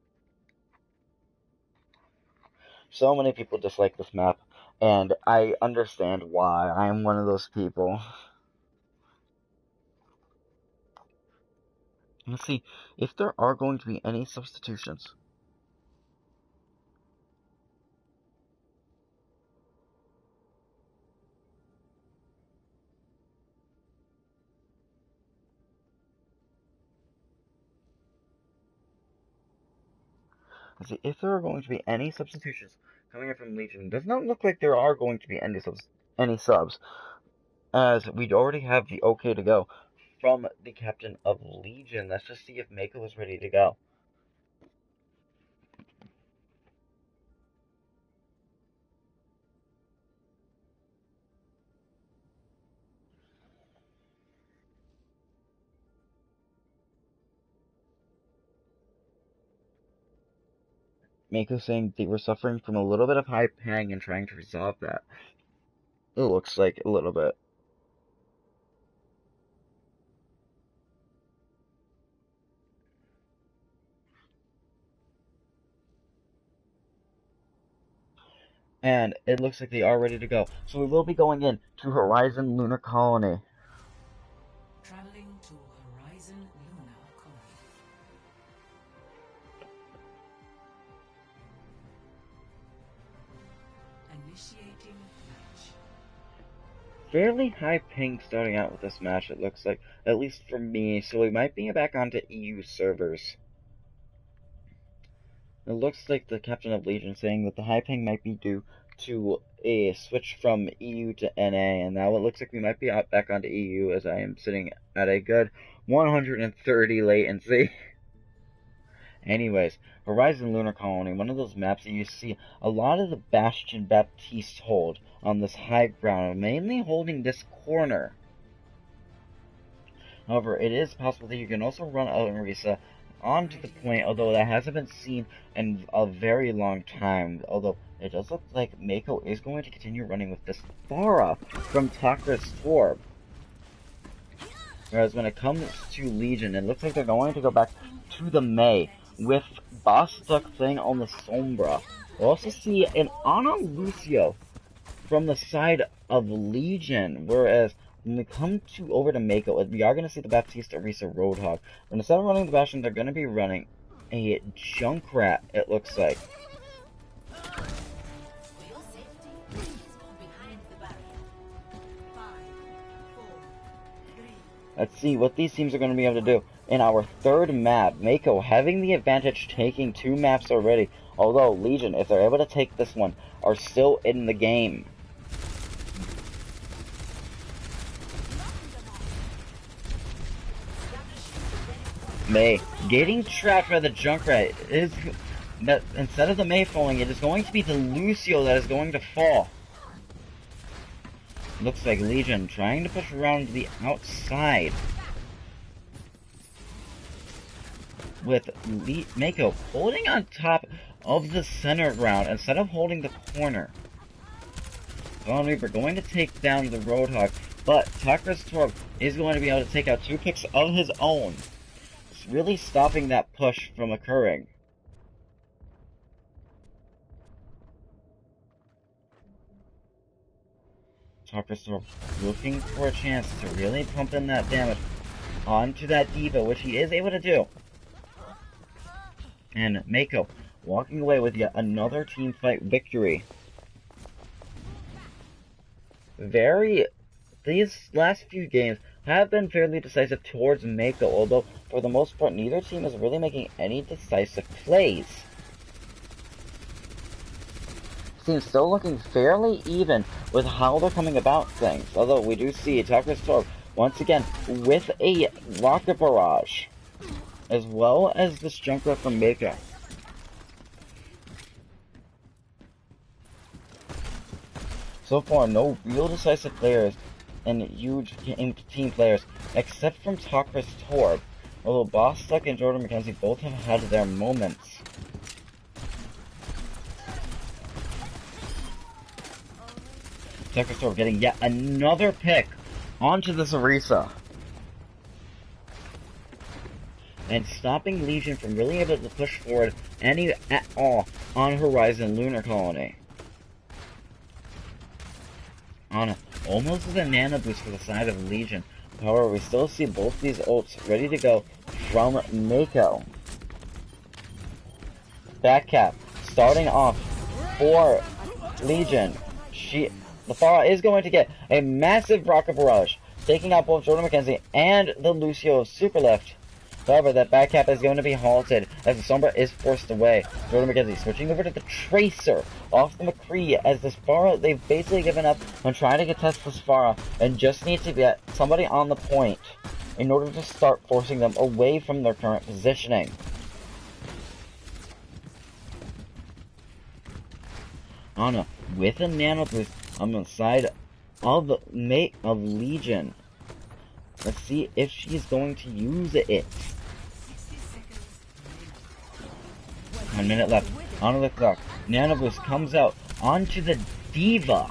So many people dislike this map, and I understand why. I am one of those people. Let's see if there are going to be any substitutions. Let's see if there are going to be any substitutions coming in from Legion. It does not look like there are going to be any subs, as we'd already have the okay to go from the captain of Legion. Let's just see if Mako is ready to go. Mako saying they were suffering from a little bit of high pang and trying to resolve that. It looks like a little bit. And it looks like they are ready to go. So we will be going in to Horizon Lunar Colony. Traveling to Fairly high ping starting out with this match, it looks like, at least for me, so we might be back onto EU servers. It looks like the captain of Legion saying that the high ping might be due to a switch from EU to NA, and now it looks like we might be back onto EU as I am sitting at a good 130 latency. Anyways, Horizon Lunar Colony, one of those maps that you see a lot of the Bastion Baptiste hold on this high ground, mainly holding this corner. However, it is possible that you can also run Orisa onto the point, although that hasn't been seen in a very long time. Although it does look like Mako is going to continue running with this Pharah from Takra's Torb. Whereas when it comes to Legion, it looks like they're going to go back to the Mei with Bostok playing on the Sombra. We'll also see an Ana Lucio from the side of Legion, whereas when we come over to Mako, we are going to see the Baptiste Orisa Roadhog. But instead of running the Bastion, they're going to be running a Junkrat, it looks like. Let's see what these teams are going to be able to do. In our third map, Mako having the advantage, taking 2 maps already. Although Legion, if they're able to take this one, are still in the game. Mei getting trapped by the Junkrat is that instead of the Mei falling, it is going to be the Lucio that is going to fall. Looks like Legion trying to push around to the outside with Mako holding on top of the center ground instead of holding the corner. Dawn Reaper going to take down the Roadhog, but Takra's Torb is going to be able to take out 2 picks of his own. It's really stopping that push from occurring. Takra's Torb looking for a chance to really pump in that damage onto that Diva, which he is able to do. And Mako walking away with yet another team fight victory. These last few games have been fairly decisive towards Mako, although for the most part neither team is really making any decisive plays. Seems still looking fairly even with how they're coming about things, although we do see Takra's Torb once again with a rocket barrage, as well as this Junkrat from Mako. So far, no real decisive players and huge team players, except from Takra's Torb, although Bostok and Jordan McKenzie both have had their moments. Takra's Torb getting yet another pick onto this Orisa. And stopping Legion from really able to push forward any at all on Horizon Lunar Colony. On almost as a nano boost for the side of Legion. However, we still see both these ults ready to go from Mako. Backcap starting off for Legion. The Pharah is going to get a massive rocket barrage, taking out both Jordan McKenzie and the Lucio of Superlift. However, that backcap is going to be halted as the Sombra is forced away. Jordan McKenzie switching over to the Tracer off the McCree as this Pharah, they've basically given up on trying to contest this Pharah and just need to get somebody on the point in order to start forcing them away from their current positioning. Ana with a nano boost on the side of Legion. Let's see if she's going to use it. 1 minute left. On the clock. Nano boost comes out onto the Diva.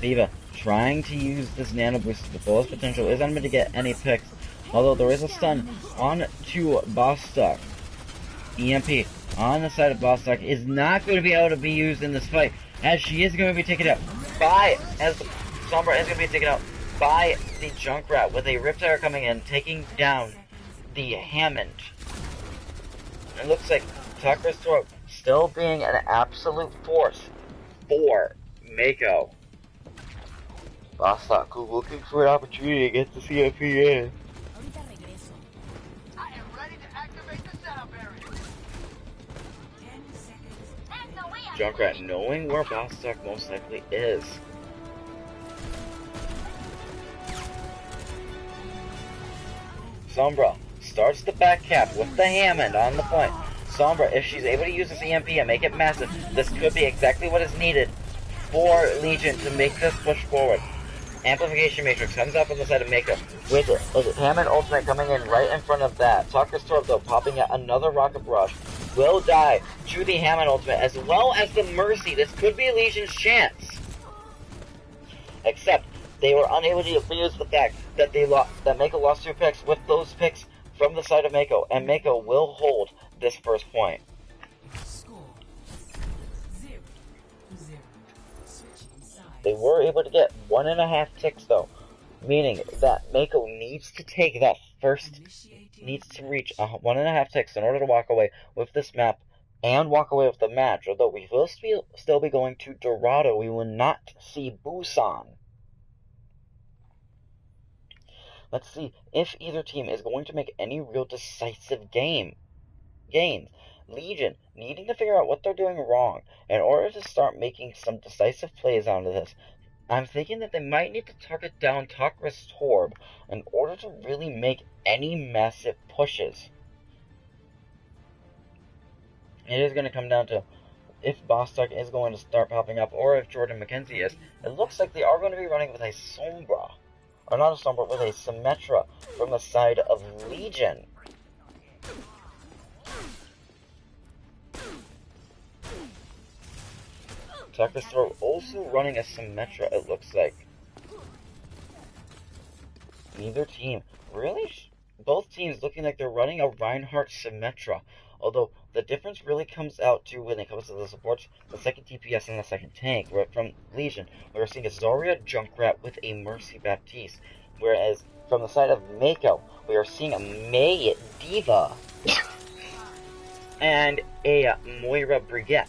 Diva trying to use this nano boost to the fullest potential. Is unable to get any picks. Although there is a stun on to Bostok. EMP on the side of Bostok is not going to be able to be used in this fight, as she is going to be taken out as Sombra is going to be taken out by the Junkrat with a Riptire coming in, taking down the Hammond. It looks like Tucker's throat still being an absolute force for Mako. Bostock looking for an opportunity to get the CFP in. I am ready to activate the setup area. 10 seconds. Junkrat knowing where Bostock most likely is. Sombra starts the back cap with the Hammond on the point. Sombra, if she's able to use this EMP and make it massive, this could be exactly what is needed for Legion to make this push forward. Amplification Matrix comes up on the side of Mako, with Hammond ultimate coming in right in front of that. Tucker's Torp, though, popping out another Rocket Barrage, will die to the Hammond ultimate, as well as the Mercy. This could be Legion's chance. Except, they were unable to use the fact that that Mako lost 2 picks with those picks from the side of Mako, and Mako will hold this first point. They were able to get 1.5 ticks though, meaning that Mako needs to take that first, needs to reach 1.5 ticks in order to walk away with this map and walk away with the match. Although we will still be going to Dorado, we will not see Busan. Let's see if either team is going to make any real decisive gains. Legion needing to figure out what they're doing wrong in order to start making some decisive plays onto this. I'm thinking that they might need to target down Tucker's Torb in order to really make any massive pushes. It is going to come down to if Bostock is going to start popping up or if Jordan McKenzie is. It looks like they are going to be running with a Sombra. Or not a Sombra, with a Symmetra from the side of Legion. Tucker's Throat also running a Symmetra, it looks like. Neither team, really, both teams looking like they're running a Reinhardt Symmetra. Although, the difference really comes out to when it comes to the supports, the second DPS and the second tank. Where from Legion, we're seeing a Zarya Junkrat with a Mercy Baptiste. Whereas, from the side of Mako, we are seeing a Mei Diva and a Moira Brigitte.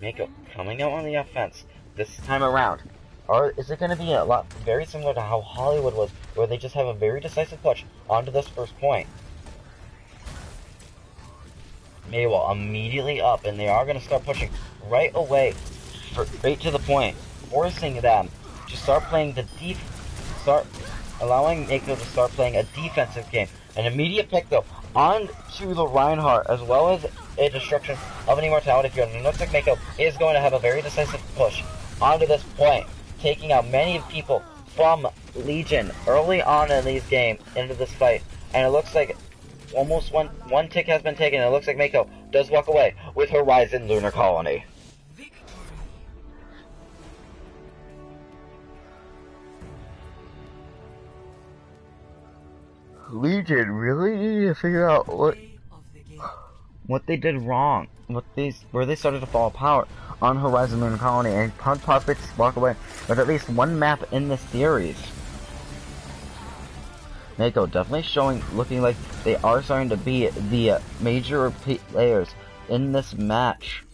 Mako coming out on the offense this time around. Or is it going to be a lot very similar to how Hollywood was, where they just have a very decisive push onto this first point? Maywell immediately up, and they are going to start pushing right away, right to the point, forcing them to start playing allowing Mako to start playing a defensive game. An immediate pick though onto the Reinhardt, as well as a destruction of an immortality field. And it looks like Mako is going to have a very decisive push onto this point, taking out many people from Legion early on in these games into this fight. And it looks like almost one tick has been taken, and it looks like Mako does walk away with Horizon Lunar Colony. Legion really needed to figure out what they did wrong, where they started to fall apart on Horizon Lunar Colony, and Pug Puppets walk away with at least one map in the series. Mako definitely looking like they are starting to be the major players in this match.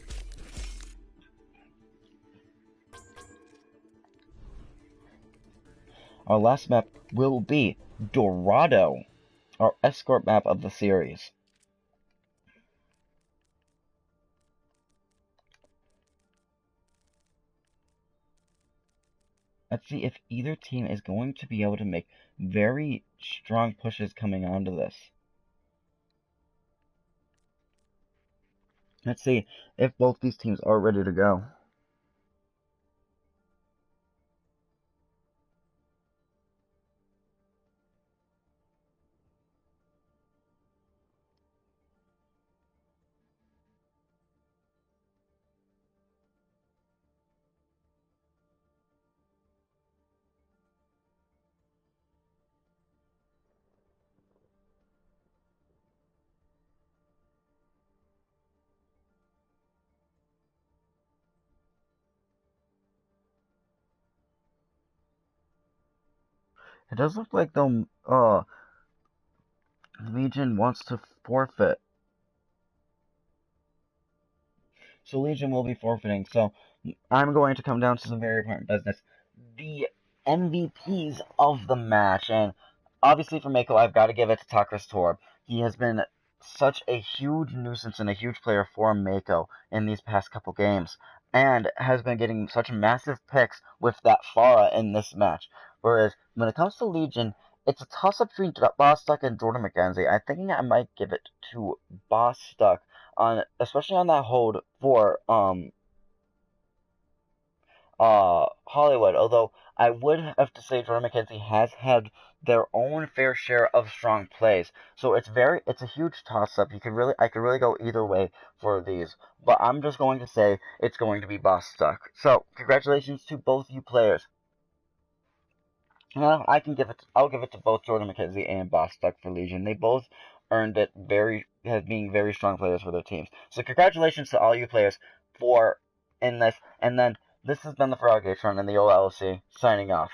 Our last map will be Dorado, our escort map of the series. Let's see if either team is going to be able to make very strong pushes coming onto this. Let's see if both these teams are ready to go. It does look like Legion wants to forfeit. So Legion will be forfeiting. So I'm going to come down to some very important business. The MVPs of the match, and obviously for Mako, I've got to give it to Takras Torb. He has been such a huge nuisance and a huge player for Mako in these past couple games, and has been getting such massive picks with that Pharah in this match. Whereas when it comes to Legion, it's a toss-up between Bostock and Jordan McKenzie. I think I might give it to Bostock on, especially on that hold for Hollywood. Although I would have to say Jordan McKenzie has had their own fair share of strong plays, so it's a huge toss up. I could really go either way for these, but I'm just going to say it's going to be Bostock. So congratulations to both you players. Well, I'll give it to both Jordan McKenzie and Bostock for Legion. They both earned it as being very strong players for their teams. So congratulations to all you players for in this. And then this has been the Froggatron and the OLOC signing off.